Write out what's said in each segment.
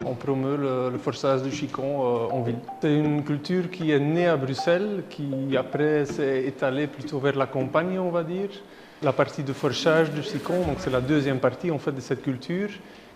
On promeut le forçage du chicon en ville. C'est une culture qui est née à Bruxelles, qui après s'est étalée plutôt vers la campagne, on va dire. La partie de forçage du chicon, donc c'est la deuxième partie en fait de cette culture,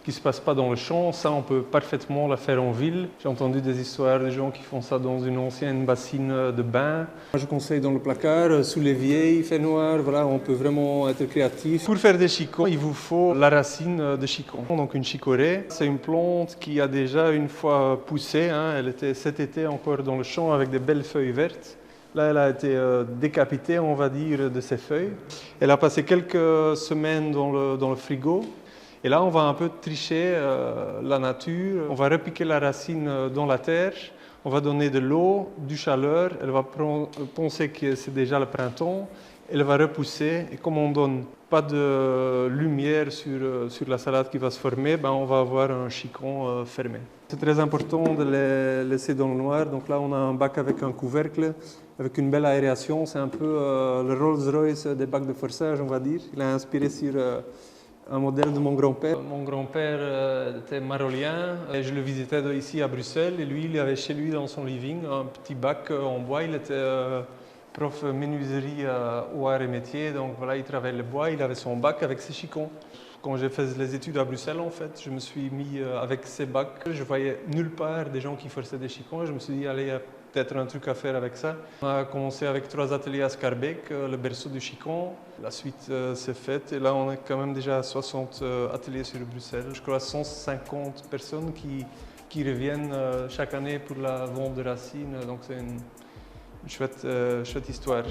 qui ne se passe pas dans le champ. Ça, on peut parfaitement la faire en ville. J'ai entendu des histoires de gens qui font ça dans une ancienne bassine de bain. Moi, je conseille dans le placard, sous l'évier, il fait noir. Voilà, on peut vraiment être créatif. Pour faire des chicons, il vous faut la racine de chicon, donc une chicorée. C'est une plante qui a déjà une fois poussé. Elle était cet été encore dans le champ avec des belles feuilles vertes. Là, elle a été décapitée, on va dire, de ses feuilles. Elle a passé quelques semaines dans le frigo. Et là, on va un peu tricher la nature. On va repiquer la racine dans la terre. On va donner de l'eau, du chaleur. Elle va penser que c'est déjà le printemps. Elle va repousser. Et comme on ne donne pas de lumière sur la salade qui va se former, on va avoir un chicon fermé. C'est très important de les laisser dans le noir. Donc là, on a un bac avec un couvercle, avec une belle aération. C'est un peu le Rolls-Royce des bacs de forçage, on va dire. Il a inspiré sur un modèle de mon grand-père. Mon grand-père était marolien et je le visitais ici à Bruxelles. Et lui, il avait chez lui dans son living un petit bac en bois. Il était prof menuiserie au Arts et Métiers. Donc voilà, il travaillait le bois. Il avait son bac avec ses chicons. Quand j'ai fait les études à Bruxelles, en fait, je me suis mis avec ces bacs. Je voyais nulle part des gens qui forçaient des chicons. Je me suis dit, allez, il y a peut-être un truc à faire avec ça. On a commencé avec 3 ateliers à Schaerbeek, le berceau du chicon. La suite s'est faite et là, on est quand même déjà à 60 ateliers sur Bruxelles. Je crois 150 personnes qui reviennent chaque année pour la vente de racines. Donc c'est une chouette histoire.